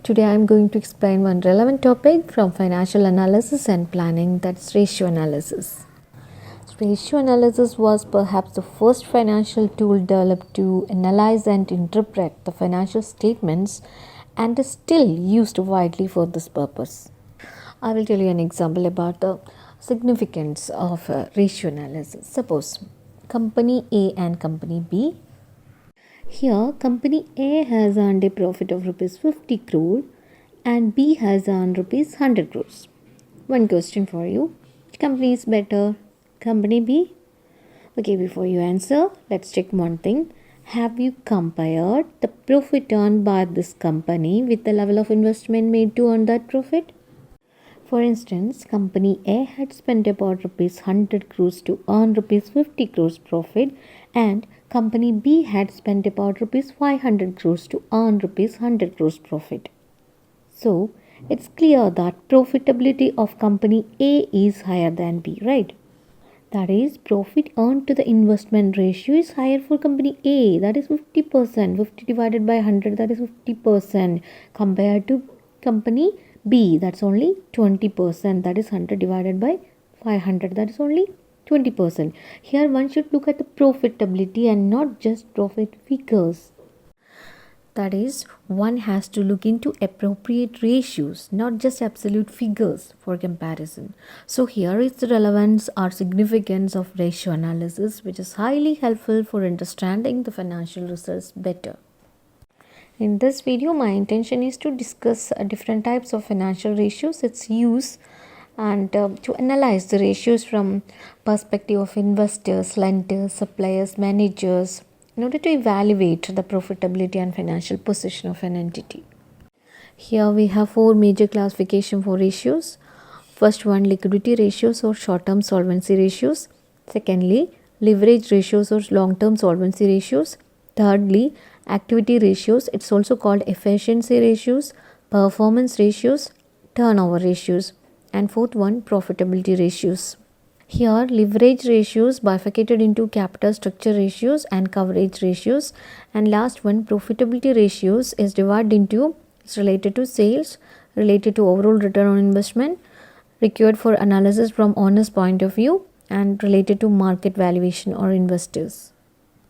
Today I am going to explain one relevant topic from financial analysis and planning, that's ratio analysis. Ratio analysis was perhaps the first financial tool developed to analyze and interpret the financial statements and is still used widely for this purpose. I will tell you an example about the significance of ratio analysis. Suppose company A and company B. Here, company A has earned a profit of rupees 50 crore and B has earned rupees 100 crores. One question for you. Which company is better? Company B? Okay, before you answer, let's check one thing. Have you compared the profit earned by this company with the level of investment made to earn that profit? For instance, company A had spent about rupees 100 crores to earn rupees 50 crores profit and company B had spent about rupees 500 crores to earn rupees 100 crores profit. So, it's clear that profitability of company A is higher than B, right? That is, profit earned to the investment ratio is higher for company A, that is 50%. 50 divided by 100, that is 50%, compared to company B, that's only 20%, that is 100 divided by 500, that is only 20%. Here one should look at the profitability and not just profit figures. That is, one has to look into appropriate ratios, not just absolute figures for comparison. So here is the relevance or significance of ratio analysis, which is highly helpful for understanding the financial results better. In this video, my intention is to discuss different types of financial ratios, its use, and to analyze the ratios from perspective of investors, lenders, suppliers, managers, in order to evaluate the profitability and financial position of an entity. Here we have four major classification for ratios. First one, liquidity ratios or short-term solvency ratios. Secondly, leverage ratios or long-term solvency ratios. Thirdly, activity ratios, it's also called efficiency ratios, performance ratios, turnover ratios, and fourth one, profitability ratios. Here, leverage ratios bifurcated into capital structure ratios and coverage ratios, and last one, profitability ratios, is divided into, it's related to sales, related to overall return on investment, required for analysis from owner's point of view, and related to market valuation or investors.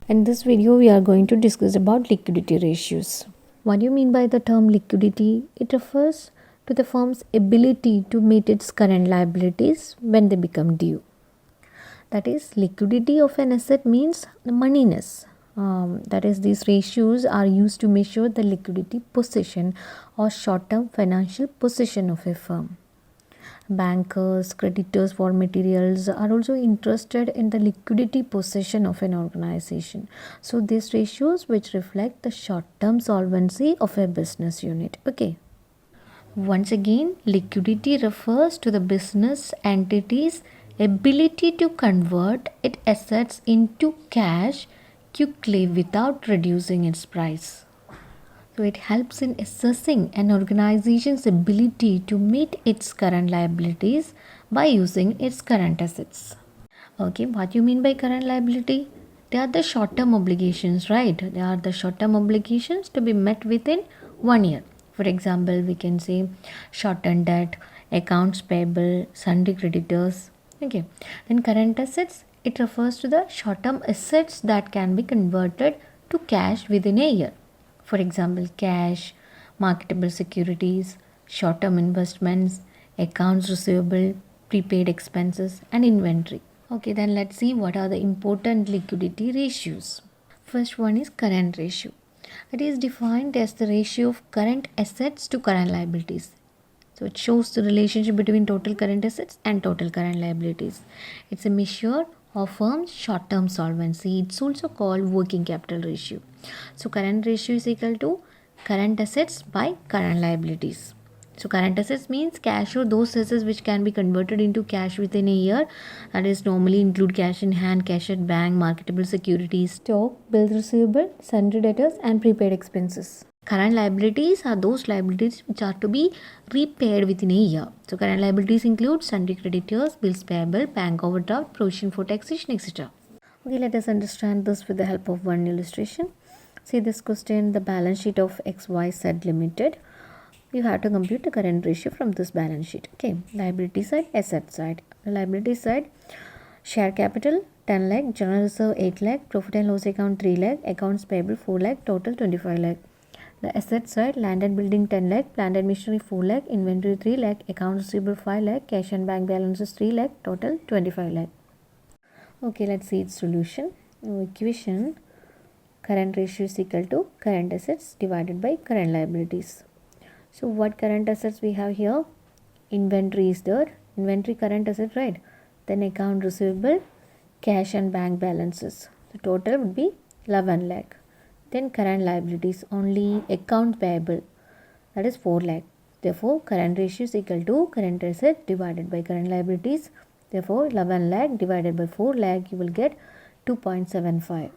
In this video, we are going to discuss about liquidity ratios. What do you mean by the term liquidity? It refers to the firm's ability to meet its current liabilities when they become due. That is, liquidity of an asset means the moneyness. That is, these ratios are used to measure the liquidity position or short-term financial position of a firm. Bankers, creditors for materials are also interested in the liquidity position of an organization. So, these ratios which reflect the short-term solvency of a business unit. Okay. Once again, liquidity refers to the business entity's ability to convert its assets into cash quickly without reducing its price. So it helps in assessing an organization's ability to meet its current liabilities by using its current assets. Okay, what do you mean by current liability? They are the short-term obligations, right? They are the short-term obligations to be met within 1 year. For example, we can say short-term debt, accounts payable, sundry creditors. Okay. Then current assets, it refers to the short-term assets that can be converted to cash within a year. For example, cash, marketable securities, short-term investments, accounts receivable, prepaid expenses, and inventory. Okay, then let's see what are the important liquidity ratios. First one is current ratio. It is defined as the ratio of current assets to current liabilities. So it shows the relationship between total current assets and total current liabilities. It's a measure of firm's short-term solvency. It's also called working capital ratio. So current ratio is equal to current assets by current liabilities. So current assets means cash or those assets which can be converted into cash within a year. That is normally include cash in hand, cash at bank, marketable securities, stock, bills receivable, sundry debtors, and prepaid expenses. Current liabilities are those liabilities which are to be repaid within a year. So current liabilities include sundry creditors, bills payable, bank overdraft, provision for taxation, etc. Okay, let us understand this with the help of one illustration. See this question, the balance sheet of XYZ Limited. you have to compute the current ratio from this balance sheet. Okay, liability side, asset side. The liability side, share capital 10 lakh, general reserve 8 lakh, profit and loss account 3 lakh, accounts payable 4 lakh, total 25 lakh. The asset side, land and building 10 lakh, plant and machinery 4 lakh, inventory 3 lakh, accounts receivable 5 lakh, cash and bank balances 3 lakh, total 25 lakh. Okay, let's see its solution. Equation, current ratio is equal to current assets divided by current liabilities. So what current assets we have here? Inventory is there. Inventory current asset, right? Then account receivable, cash and bank balances. The total would be 11 lakh. Then current liabilities, only account payable, that is 4 lakh. Therefore, current ratio is equal to current asset divided by current liabilities. Therefore, 11 lakh divided by 4 lakh, you will get 2.75.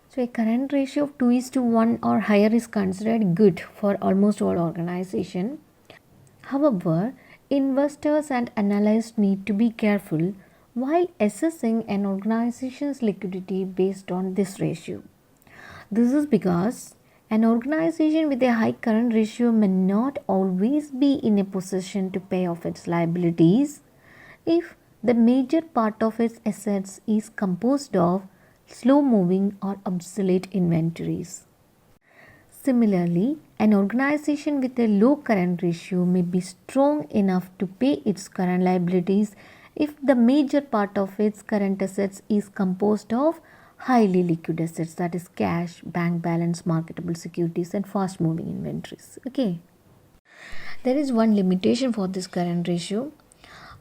So, a current ratio of 2:1 or higher is considered good for almost all organizations. However, investors and analysts need to be careful while assessing an organization's liquidity based on this ratio. This is because an organization with a high current ratio may not always be in a position to pay off its liabilities if the major part of its assets is composed of slow moving or obsolete inventories. Similarly, an organization with a low current ratio may be strong enough to pay its current liabilities if the major part of its current assets is composed of highly liquid assets, that is cash, bank balance, marketable securities and fast moving inventories. Okay. There is one limitation for this current ratio.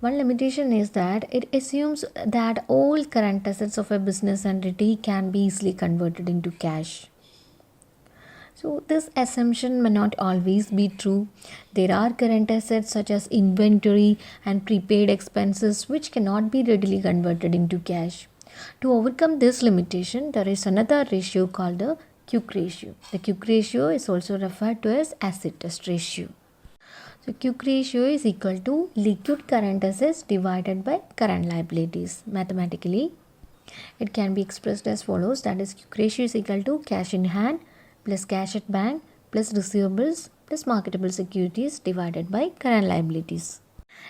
One limitation is that it assumes that all current assets of a business entity can be easily converted into cash. So this assumption may not always be true. There are current assets such as inventory and prepaid expenses which cannot be readily converted into cash. To overcome this limitation, there is another ratio called the Quick ratio. The Quick ratio is also referred to as acid test ratio. So Quick ratio is equal to liquid current assets divided by current liabilities. Mathematically, it can be expressed as follows, that is Quick ratio is equal to cash in hand plus cash at bank plus receivables plus marketable securities divided by current liabilities.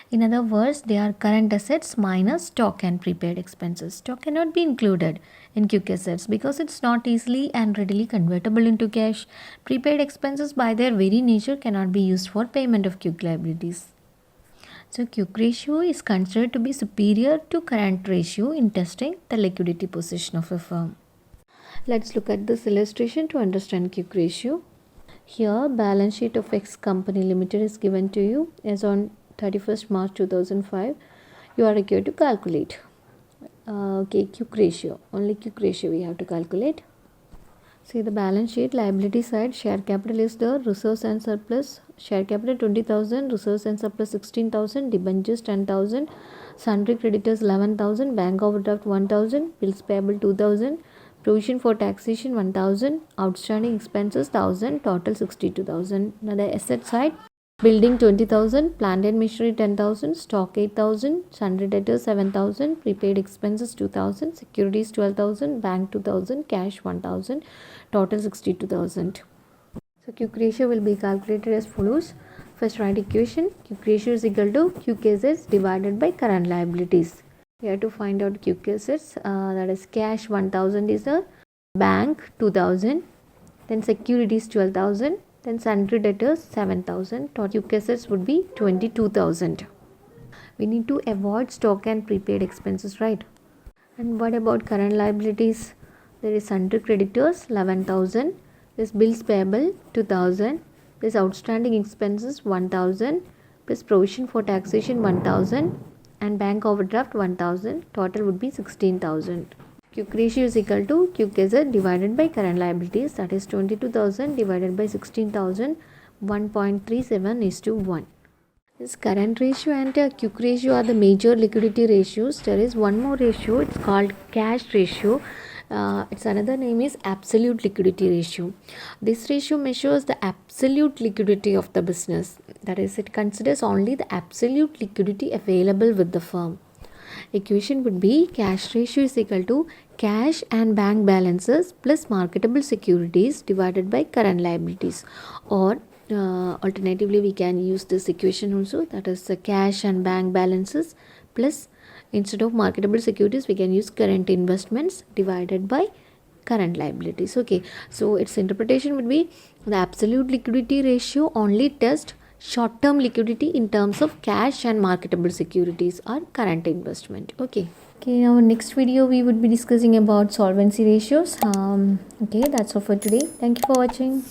In other words, they are current assets minus stock and prepaid expenses. Stock cannot be included in quick assets because it's not easily and readily convertible into cash. Prepaid expenses by their very nature cannot be used for payment of quick liabilities. So quick ratio is considered to be superior to current ratio in testing the liquidity position of a firm. Let's look at this illustration to understand quick ratio. Here, balance sheet of X company limited is given to you as on 31st March 2005. You are required to calculate. Quick ratio. Only quick ratio we have to calculate. See the balance sheet, liability side, share capital is there, reserves and surplus. Share capital 20,000, reserves and surplus 16,000, debentures 10,000, sundry creditors 11,000, bank overdraft 1,000, bills payable 2,000, provision for taxation 1,000, outstanding expenses 1,000, total 62,000. Now the asset side, building 20,000, plant and machinery 10,000, stock 8,000, sundry debtors 7,000, prepaid expenses 2,000, securities 12,000, bank 2,000, cash 1,000, total 62,000. So quick ratio will be calculated as follows. First write equation. Quick ratio is equal to quick assets divided by current liabilities. We have to find out quick assets. That is cash 1,000 is the bank 2,000, then securities 12,000. Then sundry debtors 7,000. Total quick assets would be 22,000. We need to avoid stock and prepaid expenses, right? And what about current liabilities? There is sundry creditors 11,000. There's bills payable 2,000. There's outstanding expenses 1,000. Plus provision for taxation 1,000. And bank overdraft 1,000. Total would be 16,000. Quick ratio is equal to quick asset divided by current liabilities, that is 22,000 divided by 16,000, 1.37:1. This current ratio and quick ratio are the major liquidity ratios. There is one more ratio, it's called cash ratio. Its another name is absolute liquidity ratio. This ratio measures the absolute liquidity of the business. That is, it considers only the absolute liquidity available with the firm. Equation would be cash ratio is equal to cash and bank balances plus marketable securities divided by current liabilities, or Alternatively, we can use this equation also, that is the cash and bank balances plus, instead of marketable securities, we can use current investments divided by current liabilities. Okay, so its interpretation would be the absolute liquidity ratio only tests short term liquidity in terms of cash and marketable securities or current investment. Okay. Okay, in our next video we would be discussing about solvency ratios. Okay, that's all for today. Thank you for watching.